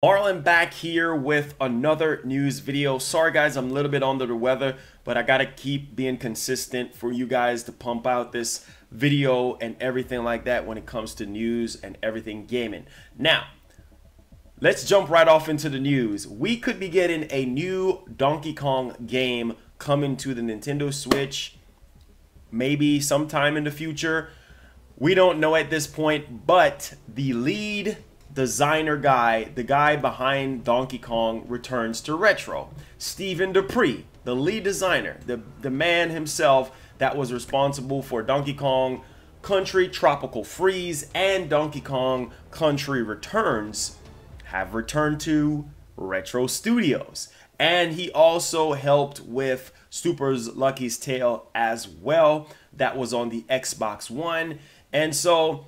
Marlon back here with another news video. Sorry guys, I'm a little bit under the weather, but I gotta keep being consistent for you guys to pump out this video and everything like that when it comes to news and everything gaming. Now, let's jump right off into the news. We could be getting a new Donkey Kong game coming to the Nintendo Switch maybe sometime in the future. We don't know at this point, but the lead designer guy, the guy behind Donkey Kong Returns to Retro, Stephen Dupree, the lead designer, the man himself that was responsible for Donkey Kong Country Tropical Freeze and Donkey Kong Country Returns, have returned to Retro Studios. And he also helped with Super Lucky's Tale as well. That was on the Xbox One. And so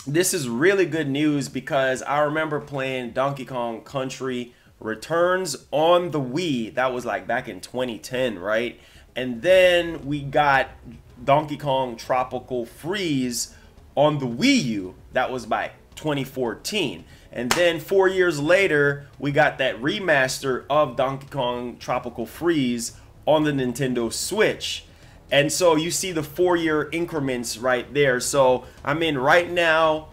this is really good news because I remember playing Donkey Kong Country Returns on the Wii. That was like back in 2010, right? And then we got Donkey Kong Tropical Freeze on the Wii U. That was by 2014. And then 4 years later, we got that remaster of Donkey Kong Tropical Freeze on the Nintendo Switch. And so you see the 4-year increments right there. So, I mean, right now,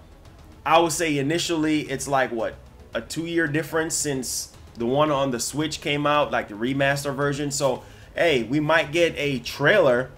I would say initially it's like, what, a 2-year difference since the one on the Switch came out, like the remaster version. So, hey, we might get a trailer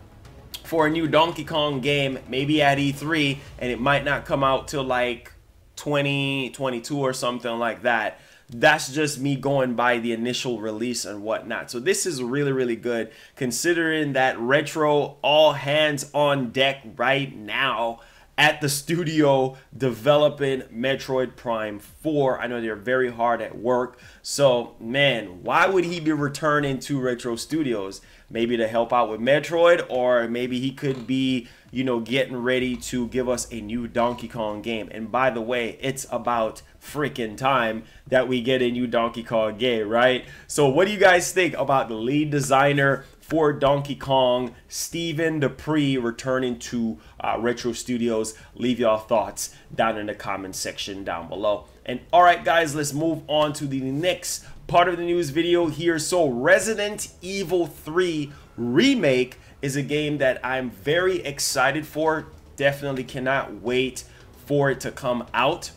for a new Donkey Kong game, maybe at E3, and it might not come out till like 2022 or something like that. That's just me going by the initial release and whatnot. So this is really, really good considering that Retro all hands on deck right now at the studio developing Metroid Prime 4. I know they're very hard at work. So, man, why would he be returning to Retro Studios? Maybe to help out with Metroid, or maybe he could be, you know, getting ready to give us a new Donkey Kong game. And by the way, it's about freaking time that we get a new Donkey Kong game, right? So what do you guys think about the lead designer for Donkey Kong, Stephen Dupree, returning to Retro Studios? Leave y'all thoughts down in the comment section down below. And all right, guys, let's move on to the next part of the news video here. So Resident Evil 3 Remake is a game that I'm very excited for. Definitely cannot wait for it to come out.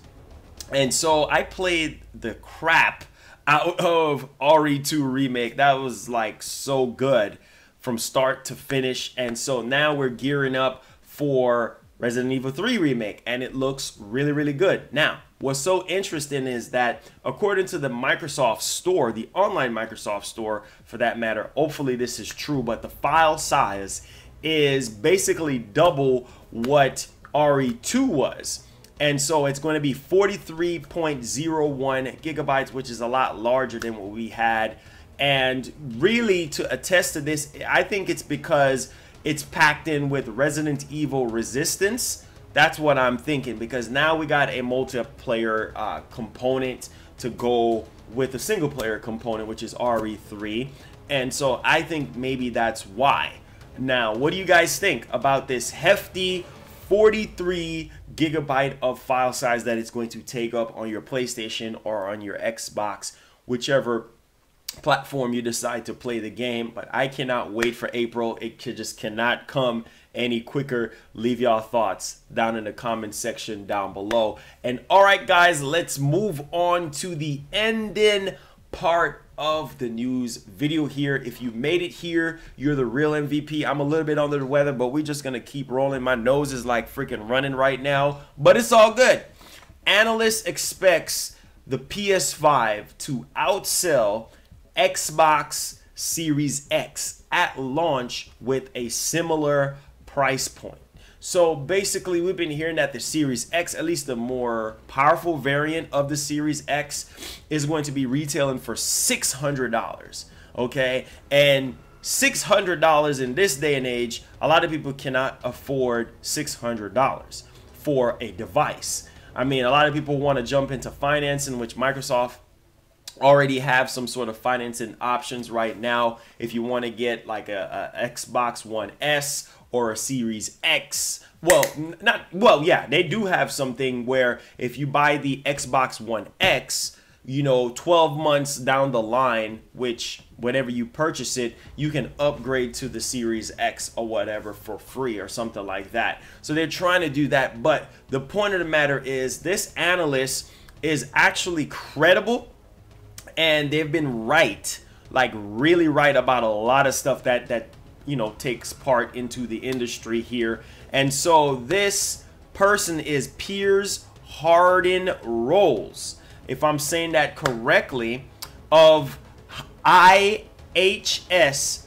And so I played the crap out of RE2 Remake. That was like so good from start to finish. And so now we're gearing up for Resident Evil 3 Remake, and it looks really, really good. Now, what's so interesting is that according to the Microsoft Store, the online Microsoft Store for that matter, hopefully this is true, but the file size is basically double what RE2 was. And so it's going to be 43.01 gigabytes, which is a lot larger than what we had. And really, to attest to this, I think it's because it's packed in with Resident Evil Resistance. That's what I'm thinking, because now we got a multiplayer component to go with a single player component, which is RE3. And so I think maybe that's why. Now, what do you guys think about this hefty 43 gigabyte of file size that it's going to take up on your PlayStation or on your Xbox, whichever platform you decide to play the game? But I cannot wait for April. It just cannot come any quicker. Leave y'all thoughts down in the comment section down below. And all right, guys, let's move on to the ending part of the news video here. If you made it here, you're the real MVP. I'm a little bit under the weather, but we're just gonna keep rolling. My nose is like freaking running right now, but it's all good. Analyst expects the PS5 to outsell Xbox Series X at launch with a similar price point. So basically, we've been hearing that the Series X, at least the more powerful variant of the Series X, is going to be retailing for $600, okay? And $600 in this day and age, a lot of people cannot afford $600 for a device. I mean, a lot of people want to jump into financing, which Microsoft already have some sort of financing options right now. If you want to get like a Xbox One S or a Series X, yeah, they do have something where if you buy the Xbox One X, you know, 12 months down the line, which whenever you purchase it, you can upgrade to the Series X or whatever for free or something like that. So they're trying to do that. But the point of the matter is this analyst is actually credible, and they've been right, like really right about a lot of stuff that you know, takes part into the industry here. And so this person is Piers Harden Rolls, if I'm saying that correctly, of IHS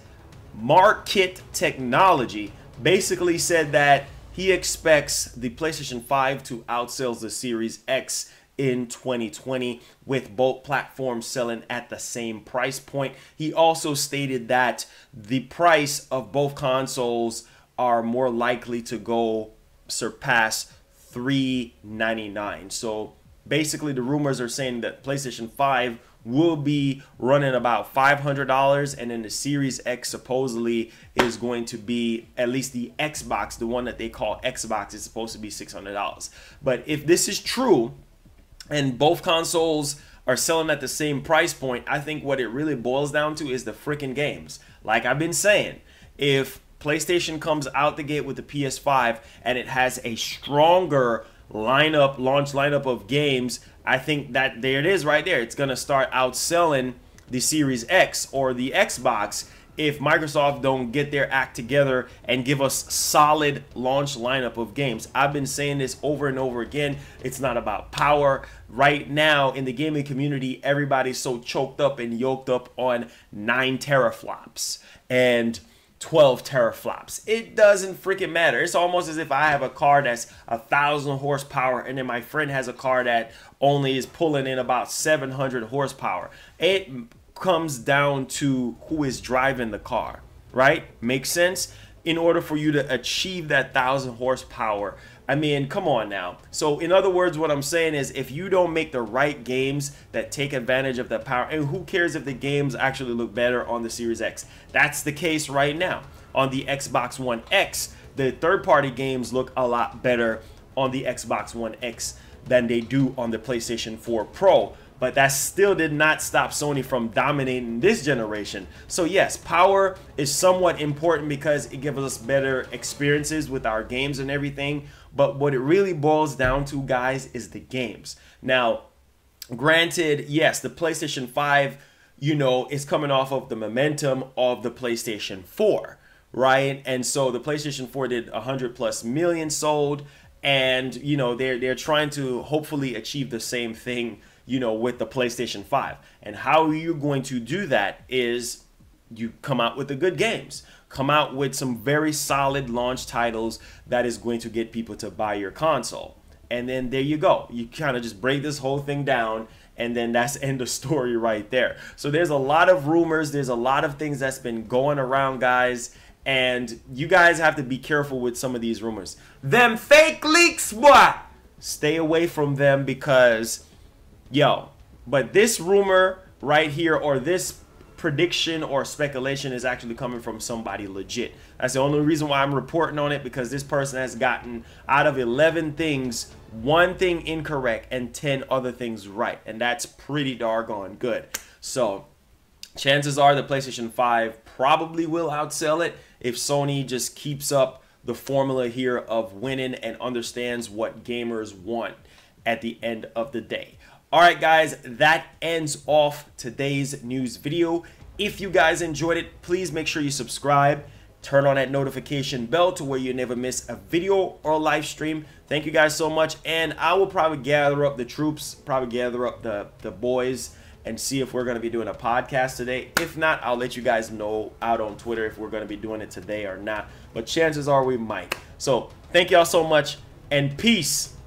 Markit Technology. Basically said that he expects the PlayStation 5 to outsell the Series X in 2020, with both platforms selling at the same price point. He also stated that the price of both consoles are more likely to go surpass $399. So basically the rumors are saying that PlayStation 5 will be running about $500, and then the Series X supposedly is going to be, at least the Xbox, the one that they call Xbox, is supposed to be $600. But if this is true, and both consoles are selling at the same price point, I think what it really boils down to is the freaking games. Like I've been saying, if PlayStation comes out the gate with the PS5 and it has a stronger launch lineup of games, I think that there it is right there. It's going to start outselling the Series X or the Xbox if Microsoft don't get their act together and give us solid launch lineup of games. I've been saying this over and over again. It's not about power. Right now in the gaming community, everybody's so choked up and yoked up on 9 teraflops and 12 teraflops. It doesn't freaking matter. It's almost as if I have a car that's 1,000 horsepower and then my friend has a car that only is pulling in about 700 horsepower. It comes down to who is driving the car, right? Makes sense? In order for you to achieve that 1,000 horsepower, I mean, come on now. So in other words, what I'm saying is, if you don't make the right games that take advantage of that power, and who cares if the games actually look better on the Series X? That's the case right now. On the Xbox One X, the third-party games look a lot better on the Xbox One X than they do on the PlayStation 4 Pro. But that still did not stop Sony from dominating this generation. So yes, power is somewhat important because it gives us better experiences with our games and everything. But what it really boils down to, guys, is the games. Now, granted, yes, the PlayStation 5, you know, is coming off of the momentum of the PlayStation 4, right? And so the PlayStation 4 did 100+ million sold, and you know, they're trying to hopefully achieve the same thing, you know, with the PlayStation 5. And how you're going to do that is you come out with the good games. Come out with some very solid launch titles that is going to get people to buy your console. And then there you go. You kind of just break this whole thing down, and then that's end of story right there. So there's a lot of rumors. There's a lot of things that's been going around, guys. And you guys have to be careful with some of these rumors. Them fake leaks, boy! Stay away from them because, yo, but this rumor right here, or this prediction or speculation, is actually coming from somebody legit. That's the only reason why I'm reporting on it, because this person has gotten, out of 11 things, 1 thing incorrect and 10 other things right. And that's pretty doggone good. So chances are the PlayStation 5 probably will outsell it if Sony just keeps up the formula here of winning and understands what gamers want at the end of the day. All right, guys, that ends off today's news video. If you guys enjoyed it, please make sure you subscribe. Turn on that notification bell to where you never miss a video or a live stream. Thank you guys so much. And I will probably gather up the troops, probably gather up the boys, and see if we're going to be doing a podcast today. If not, I'll let you guys know out on Twitter if we're going to be doing it today or not. But chances are we might. So thank y'all so much, and peace.